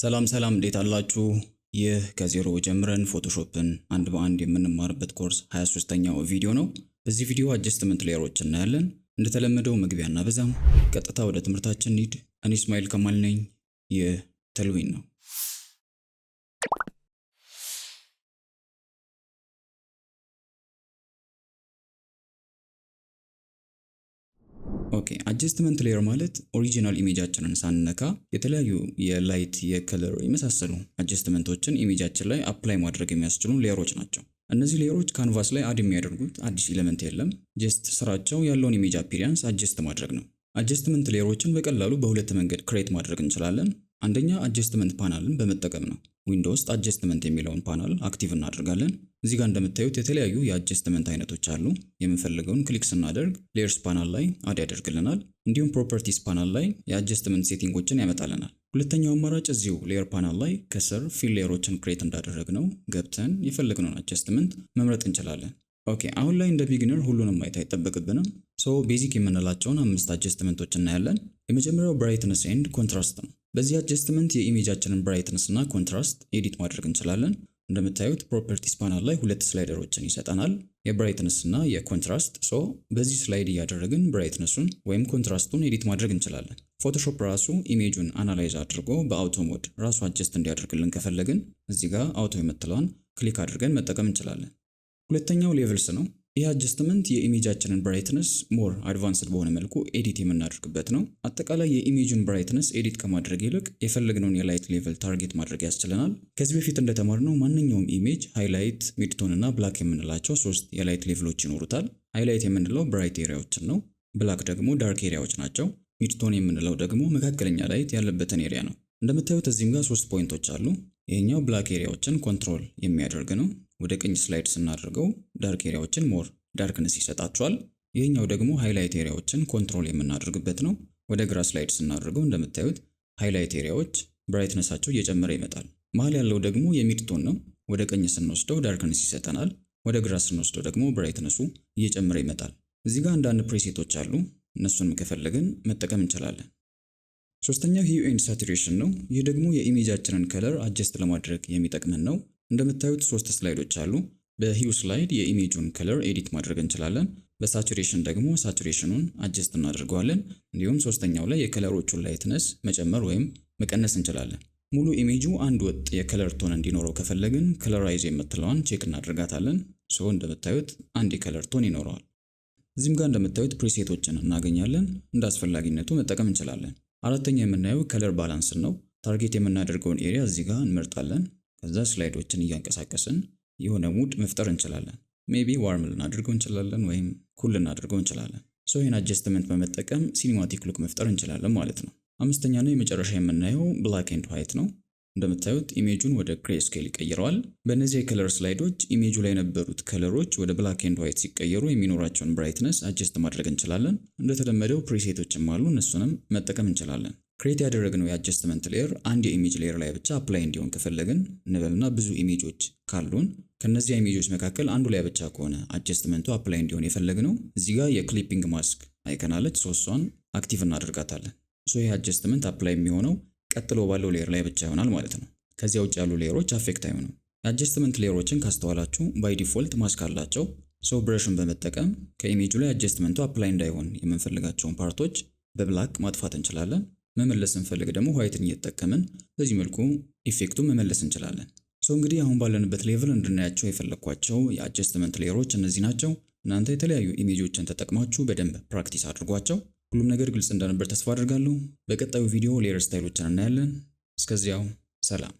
ሰላም እንዴት አላችሁ? ይህ ከዜሮ ጀምረን ፎቶሾፕን አንድ በአንድ የምንማርበት ኮርስ 23ኛው ቪዲዮ ነው። በዚህ ቪዲዮ አጀስትመንት ሌየሮችን እናያለን። እንደተለመደው መግቢያ እናበዛም፣ ቀጥታ ወደ ትምህርታችን እንሂድ። እኔ እስማኤል ከማል ነኝ። ይህ ተልዊን ነው። ኦኬ አጀስትመንት ሌየር ማለት ኦሪጂናል ኢሜጃችንን ሳንነካ የተለያዩ የላይት የከለር የመሳሰሉ አጀስትመንቶችን ኢሜጃችን ላይ አፕላይ ማድረግ የሚያስችሉ ሌየሮች ናቸው። እነዚህ ሌየሮች ካንቫስ ላይ አድ የሚያደርጉት አዲስ ኤሌመንት የለም። ጀስት ስራቸው ያለውን ኢሜጅ አፒሪያንስ አጀስት ማድረግ ነው። አጀስትመንት ሌየሮችን በቀላሉ በሁለት መንገድ ክሬት ማድረግ እንችላለን። አንደኛ አጀስትመንት ፓናልን በመጠቀም ነው። ዊንዶው ውስጥ አጀስትመንት የሚለውን ፓናል አክቲቭ እናደርጋለን። እዚህ ጋር እንደምታዩት የተለያዩ የአጀስትመንት አይነቶች አሉ። የምንፈልገውን ክሊክ ስናደርግ ሌየርስ ፓናል ላይ አድ ያደርግልናል። እንዲሁም ፕሮፐርቲስ ፓናል ላይ የአጀስትመንት ሴቲንጎችን ያመጣልናል። ሁለተኛው አማራጭ እዚሁ ሌየር ፓናል ላይ ከስር ፊል ሌየሮችን ክሬት እንዳደረግነው ገብተን የፈለግነውን አጀስትመንት መምረጥ እንችላለን። ኦኬ አሁን ላይ እንደ ቢጊነር ሁሉንም ማየት አይጠበቅብንም። ቤዚክ የምንላቸውን 5 አጀስትመንቶች እናያለን። የመጀመሪያው ብራይትነስ ኤንድ ኮንትራስት ነው። በዚህ አጀስትመንት የኢሜጃችንን ብራይትነስ እና ኮንትራስት ኤዲት ማድረግ እንችላለን። እንደምታዩት ፕሮፐርቲስ ፓናል ላይ ሁለት ስላይደሮችን ይሰጠናል፣ የብራይትነስ እና የኮንትራስት። በዚህ ስላይድ እያደረግን ብራይትነሱን ወይም ኮንትራስቱን ኤዲት ማድረግ እንችላለን። ፎቶሾፕ ራሱ ኢሜጁን አናላይዝ አድርጎ በአውቶ ሞድ ራሱ አጀስት እንዲያደርግልን ከፈለግን እዚህ ጋር አውቶ የምትለዋን ክሊክ አድርገን መጠቀም እንችላለን። ሁለተኛው ሌቭልስ ነው። ይህ አጀስትመንት የኢሜጃችንን ብራይትነስ ሞር አድቫንስድ በሆነ መልኩ ኤዲት የምናደርግበት ነው። አጠቃላይ የኢሜጁን ብራይትነስ ኤዲት ከማድረግ ይልቅ የፈለግነውን የላይት ሌቭል ታርጌት ማድረግ ያስችለናል። ከዚህ በፊት እንደተማርነው ማንኛውም ኢሜጅ ሃይላይት፣ ሚድቶን እና ብላክ የምንላቸው 3 የላይት ሌቭሎች ይኖሩታል። ሃይላይት የምንለው ብራይት ኤሪያዎችን ነው። ብላክ ደግሞ ዳርክ ኤሪያዎች ናቸው። ሚድቶን የምንለው ደግሞ መካከለኛ ላይት ያለበትን ኤሪያ ነው። እንደምታዩት እዚህም ጋር 3 ፖይንቶች አሉ። ይሄኛው ብላክ ኤሪያዎችን ኮንትሮል የሚያደርግ ነው። ወደ ቀኝ ስላይድ ስናደርገው ዳርክ ኤሪያዎችን ሞር ዳርክነስ ይሰጣቸዋል። ይሄኛው ደግሞ ሃይላይት ኤሪያዎችን ኮንትሮል የምናደርግበት ነው። ወደ ግራ ስላይድ ስናደርገው እንደምታዩት ሃይላይት ኤሪያዎች ብራይትነሳቸው እየጨመረ ይመጣል። መሀል ያለው ደግሞ የሚድቶን ነው። ወደ ቀኝ ስንወስደው ዳርክነስ ይሰጠናል። ወደ ግራ ስንወስደው ደግሞ ብራይትነሱ እየጨመረ ይመጣል። እዚህ ጋር አንዳንድ ፕሪሴቶች አሉ። እነሱንም ከፈለግን መጠቀም እንችላለን። ሶስተኛው ሂው ኤንድ ሳቹሬሽን ነው። ይህ ደግሞ የኢሜጃችንን ከለር አጀስት ለማድረግ የሚጠቅመን ነው። እንደምታዩት 3 ስላይዶች አሉ። በሂው ስላይድ የኢሜጁን ከለር ኤዲት ማድረግ እንችላለን። በሳቹሬሽን ደግሞ ሳቹሬሽኑን አጀስት እናደርገዋለን። እንዲሁም ሶስተኛው ላይ የከለሮቹን ላይትነስ መጨመር ወይም መቀነስ እንችላለን። ሙሉ ኢሜጁ አንድ ወጥ የከለር ቶን እንዲኖረው ከፈለግን ከለራይዝ የምትለዋን ቼክ እናደርጋታለን። እንደምታዩት አንድ የከለር ቶን ይኖረዋል። እዚህም ጋር እንደምታዩት ፕሪሴቶችን እናገኛለን። እንደ አስፈላጊነቱ መጠቀም እንችላለን። አራተኛ የምናየው ከለር ባላንስን ነው። ታርጌት የምናደርገውን ኤሪያ እዚህ ጋር እንመርጣለን። ከዛ ስላይዶችን እያንቀሳቀስን የሆነ ሙድ መፍጠር እንችላለን። ሜቢ ዋርም ልናደርገው እንችላለን ወይም ኩል ልናደርገው እንችላለን። ይህን አጀስትመንት በመጠቀም ሲኒማቲክ ሉክ መፍጠር እንችላለን ማለት ነው። አምስተኛ ነው የመጨረሻ የምናየው ብላክ ኤንድ ዋይት ነው። እንደምታዩት ኢሜጁን ወደ ግሬ ስኬል ይቀይረዋል። በእነዚህ የከለር ስላይዶች ኢሜጁ ላይ የነበሩት ከለሮች ወደ ብላክ ኤንድ ዋይት ሲቀየሩ የሚኖራቸውን ብራይትነስ አጀስት ማድረግ እንችላለን። እንደተለመደው ፕሪሴቶችም አሉ፣ እነሱንም መጠቀም እንችላለን። ክሬት ያደረግነው የአጀስትመንት ሌየር አንድ የኢሜጅ ሌየር ላይ ብቻ አፕላይ እንዲሆን ከፈለግን እንበልና ብዙ ኢሜጆች ካሉን ከነዚህ ኢሜጆች መካከል አንዱ ላይ ብቻ ከሆነ አጀስትመንቱ አፕላይ እንዲሆን የፈለግነው እዚህ ጋር የክሊፒንግ ማስክ አይከናለች፣ እሷን አክቲቭ እናደርጋታለን። ይህ አጀስትመንት አፕላይ የሚሆነው ቀጥሎ ባለው ሌየር ላይ ብቻ ይሆናል ማለት ነው። ከዚያ ውጭ ያሉ ሌየሮች አፌክት አይሆኑም። የአጀስትመንት ሌየሮችን ካስተዋላችሁ ባይ ዲፎልት ማስክ አላቸው። ብረሽን በመጠቀም ከኢሜጁ ላይ አጀስትመንቱ አፕላይ እንዳይሆን የምንፈልጋቸውን ፓርቶች በብላክ ማጥፋት እንችላለን። መመለስ እንፈልግ ደግሞ ዋይትን እየተጠቀምን በዚህ መልኩ ኢፌክቱን መመለስ እንችላለን። እንግዲህ አሁን ባለንበት ሌቭል እንድናያቸው የፈለኳቸው የአጀስትመንት ሌየሮች እነዚህ ናቸው። እናንተ የተለያዩ ኢሜጆችን ተጠቅማችሁ በደንብ ፕራክቲስ አድርጓቸው። ሁሉም ነገር ግልጽ እንደነበር ተስፋ አድርጋለሁ። በቀጣዩ ቪዲዮ ሌየር ስታይሎችን እናያለን። እስከዚያው ሰላም።